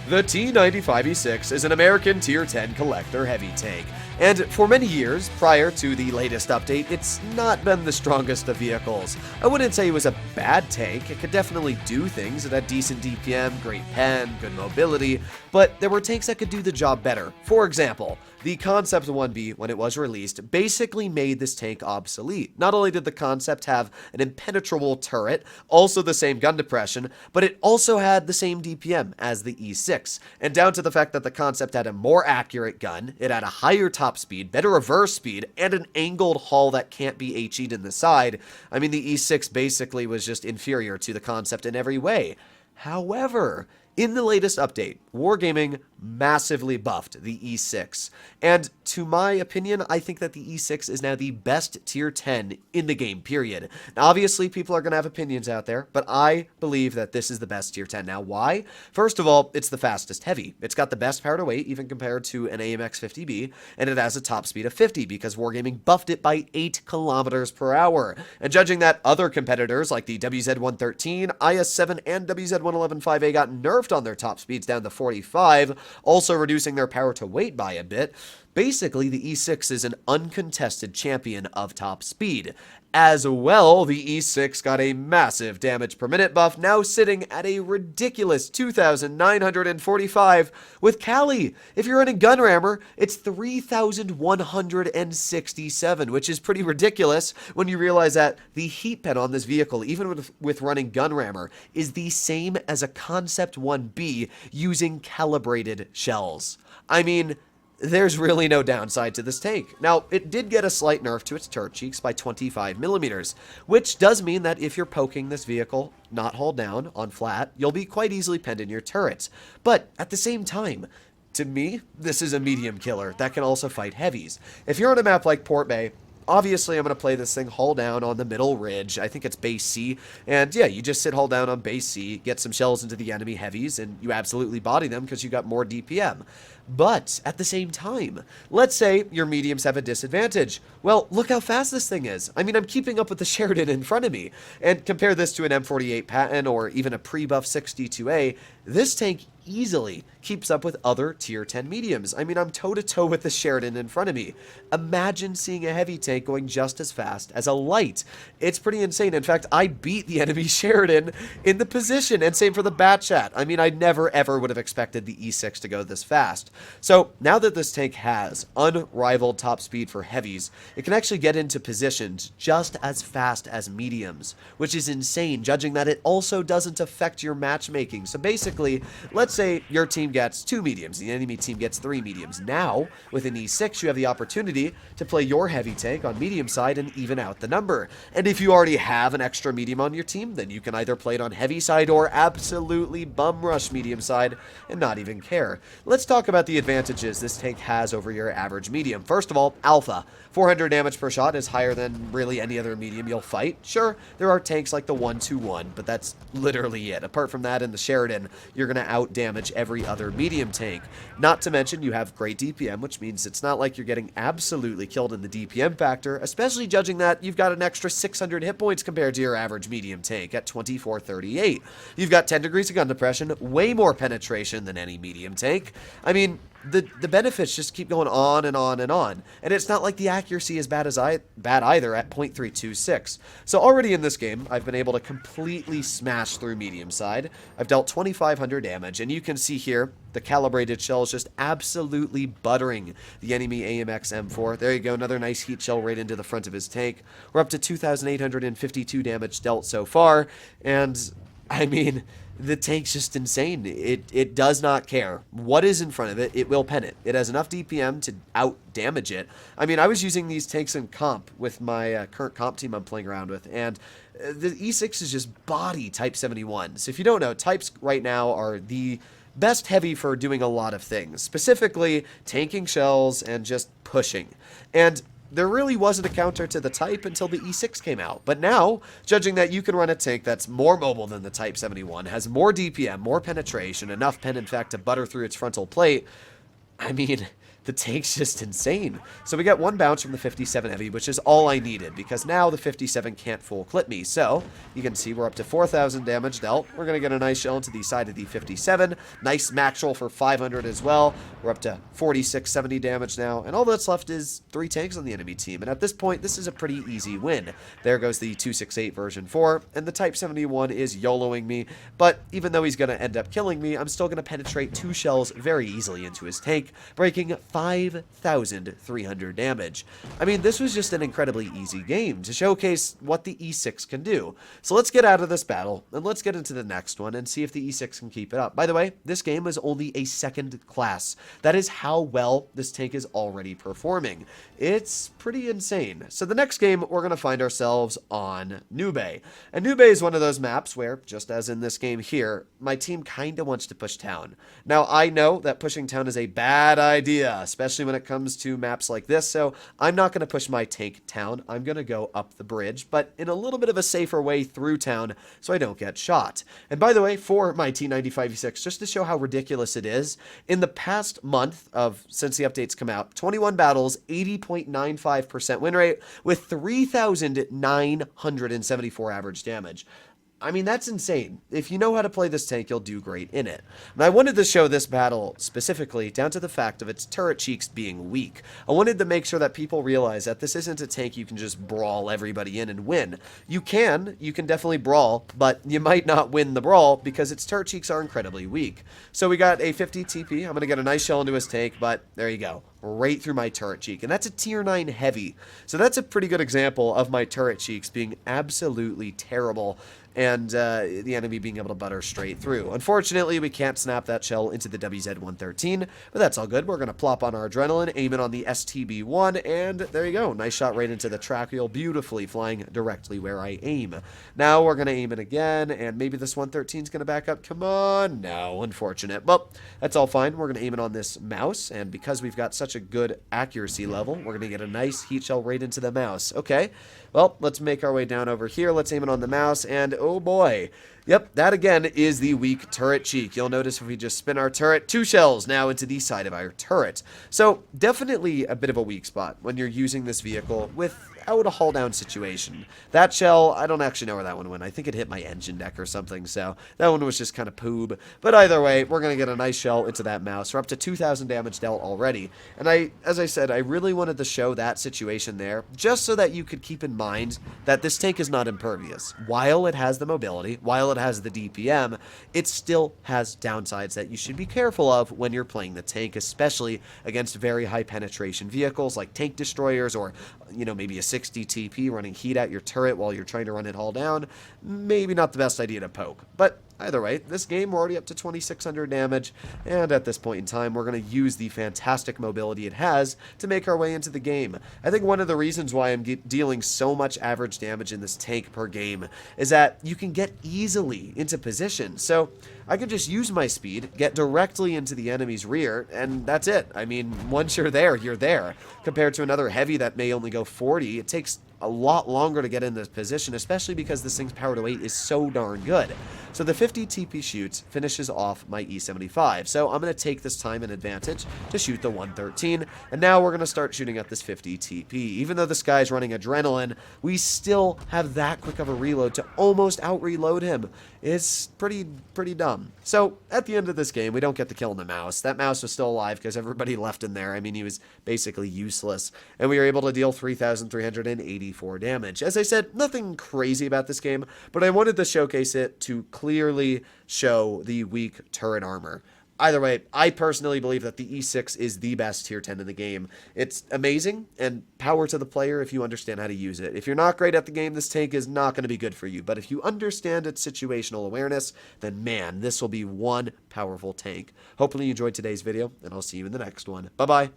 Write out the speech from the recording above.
The T95E6 is an American Tier 10 collector heavy tank, and for many years prior to the latest update, it's not been the strongest of vehicles. I wouldn't say it was a bad tank, it could definitely do things, it had decent DPM, great pen, good mobility, but there were tanks that could do the job better. For example, the Concept 1B, when it was released, basically made this tank obsolete. Not only did the Concept have an impenetrable turret, also the same gun depression, but it also had the same DPM as the E6. And down to the fact that the Concept had a more accurate gun, it had a higher top speed, better reverse speed, and an angled hull that can't be HE'd in the side. I mean, the E6 basically was just inferior to the Concept in every way. However, in the latest update, Wargaming massively buffed the E6, and to my opinion, I think that the E6 is now the best tier 10 in the game, period. Now, obviously, people are going to have opinions out there, but I believe that this is the best tier 10. Now, why? First of all, it's the fastest heavy. It's got the best power to weight, even compared to an AMX 50B, and it has a top speed of 50, because Wargaming buffed it by 8 kilometers per hour. And judging that other competitors, like the WZ-113, IS-7, and WZ-111-5A got nerfed on their top speeds down to 45, also reducing their power to weight by a bit. Basically, the E6 is an uncontested champion of top speed. As well, the E6 got a massive damage per minute buff, now sitting at a ridiculous 2,945 with Cali. If you're running Gun Rammer, it's 3,167, which is pretty ridiculous when you realize that the heat pen on this vehicle, even with running Gun Rammer, is the same as a Concept 1B using calibrated shells. I mean, there's really no downside to this tank. Now, it did get a slight nerf to its turret cheeks by 25mm, which does mean that if you're poking this vehicle, not hold down, on flat, you'll be quite easily penned in your turrets. But at the same time, to me, this is a medium killer that can also fight heavies. If you're on a map like Port Bay, obviously, I'm going to play this thing hull down on the middle ridge. I think it's base C. And yeah, you just sit hull down on base C, get some shells into the enemy heavies, and you absolutely body them because you got more DPM. But at the same time, let's say your mediums have a disadvantage. Well, look how fast this thing is. I mean, I'm keeping up with the Sheridan in front of me. And compare this to an M48 Patton or even a pre-buff 62A, this tank easily keeps up with other tier 10 mediums. I mean, I'm toe-to-toe with the Sheridan in front of me. Imagine seeing a heavy tank going just as fast as a light. It's pretty insane. In fact, I beat the enemy Sheridan in the position, and same for the Batchat. I mean, I never ever would have expected the E6 to go this fast. So now that this tank has unrivaled top speed for heavies, it can actually get into positions just as fast as mediums, which is insane, judging that it also doesn't affect your matchmaking. So basically, let's say your team gets 2 mediums, the enemy team gets 3 mediums. Now, with an E6, you have the opportunity to play your heavy tank on medium side and even out the number. And if you already have an extra medium on your team, then you can either play it on heavy side or absolutely bum rush medium side and not even care. Let's talk about the advantages this tank has over your average medium. First of all, alpha. 400 damage per shot is higher than really any other medium you'll fight. Sure, there are tanks like the 121, but that's literally it. Apart from that, in the Sheridan, you're going to out-damage every other medium tank. Not to mention, you have great DPM, which means it's not like you're getting absolutely killed in the DPM factor, especially judging that you've got an extra 600 hit points compared to your average medium tank at 2438. You've got 10 degrees of gun depression, way more penetration than any medium tank. I mean, the benefits just keep going on and on and on. And it's not like the accuracy is bad either at .326. So already in this game, I've been able to completely smash through medium side. I've dealt 2,500 damage, and you can see here, the calibrated shell is just absolutely buttering the enemy AMX M4. There you go, another nice heat shell right into the front of his tank. We're up to 2,852 damage dealt so far, and I mean, the tank's just insane. It does not care what is in front of it. It will pen it. It has enough DPM to out-damage it. I mean, I was using these tanks in comp with my current comp team I'm playing around with, and the E6 is just body Type 71. So if you don't know, types right now are the best heavy for doing a lot of things, specifically tanking shells and just pushing. And there really wasn't a counter to the Type until the E6 came out. But now, judging that you can run a tank that's more mobile than the Type 71, has more DPM, more penetration, enough pen, in fact, to butter through its frontal plate, I mean, the tank's just insane. So we get 1 bounce from the 57 heavy, which is all I needed, because now the 57 can't full clip me. So you can see we're up to 4,000 damage dealt. We're going to get a nice shell into the side of the 57. Nice max roll for 500 as well. We're up to 4670 damage now, and all that's left is 3 tanks on the enemy team. And at this point, this is a pretty easy win. There goes the 268 version 4, and the Type 71 is YOLOing me, but even though he's going to end up killing me, I'm still going to penetrate 2 shells very easily into his tank, breaking 5,300 damage. I mean, this was just an incredibly easy game to showcase what the E6 can do. So let's get out of this battle, and let's get into the next one and see if the E6 can keep it up. By the way, this game is only a 2nd class. That is how well this tank is already performing. It's pretty insane. So the next game, we're going to find ourselves on Nube. And Nube is one of those maps where, just as in this game here, my team kind of wants to push town. Now, I know that pushing town is a bad idea, especially when it comes to maps like this, so I'm not going to push my tank town. I'm going to go up the bridge, but in a little bit of a safer way through town so I don't get shot. And by the way, for my T95E6, just to show how ridiculous it is, in the past month since the updates come out, 21 battles, 80.95% win rate with 3,974 average damage. I mean, that's insane. If you know how to play this tank, you'll do great in it. And I wanted to show this battle specifically down to the fact of its turret cheeks being weak. I wanted to make sure that people realize that this isn't a tank you can just brawl everybody in and win. You can definitely brawl, but you might not win the brawl because its turret cheeks are incredibly weak. So we got a 50 TP. I'm going to get a nice shell into his tank, but there you go. Right through my turret cheek, and that's a tier 9 heavy. So that's a pretty good example of my turret cheeks being absolutely terrible and the enemy being able to butter straight through. Unfortunately, we can't snap that shell into the WZ-113, but that's all good. We're going to plop on our adrenaline, aim it on the STB-1, and there you go. Nice shot right into the tracheal, beautifully flying directly where I aim. Now we're going to aim it again, and maybe this 113 is going to back up. Come on. No, unfortunate. Well, that's all fine. We're going to aim it on this mouse, and because we've got such a good accuracy level, we're going to get a nice heat shell right into the mouse. Okay, well, let's make our way down over here. Let's aim it on the mouse, and oh boy. Yep, that again is the weak turret cheek. You'll notice if we just spin our turret, 2 shells now into the side of our turret. So definitely a bit of a weak spot when you're using this vehicle without a hull down situation. That shell, I don't actually know where that one went. I think it hit my engine deck or something, so that one was just kind of poob. But either way, we're going to get a nice shell into that mouse. We're up to 2,000 damage dealt already. And as I said, I really wanted to show that situation there, just so that you could keep in mind that this tank is not impervious. While it has the mobility, while it has the DPM, it still has downsides that you should be careful of when you're playing the tank, especially against very high penetration vehicles like tank destroyers or, you know, maybe a 60 TP running heat at your turret while you're trying to run it hull down. Maybe not the best idea to poke, but either way, this game, we're already up to 2,600 damage, and at this point in time, we're going to use the fantastic mobility it has to make our way into the game. I think one of the reasons why I'm dealing so much average damage in this tank per game is that you can get easily into position. So I can just use my speed, get directly into the enemy's rear, and that's it. I mean, once you're there, you're there. Compared to another heavy that may only go 40, it takes a lot longer to get in this position, especially because this thing's power to weight is so darn good. So the 50 TP shoots finishes off my E75. So I'm going to take this time and advantage to shoot the 113. And now we're going to start shooting at this 50 TP. Even though this guy's running adrenaline, we still have that quick of a reload to almost out-reload him. It's pretty dumb. So at the end of this game, we don't get the kill on the mouse. That mouse was still alive because everybody left in there. I mean, he was basically useless. And we were able to deal 3,384 damage. As I said, nothing crazy about this game, but I wanted to showcase it to clearly show the weak turret armor. Either way, I personally believe that the E6 is the best tier 10 in the game. It's amazing, and power to the player if you understand how to use it. If you're not great at the game, this tank is not going to be good for you. But if you understand its situational awareness, then man, this will be one powerful tank. Hopefully you enjoyed today's video, and I'll see you in the next one. Bye-bye.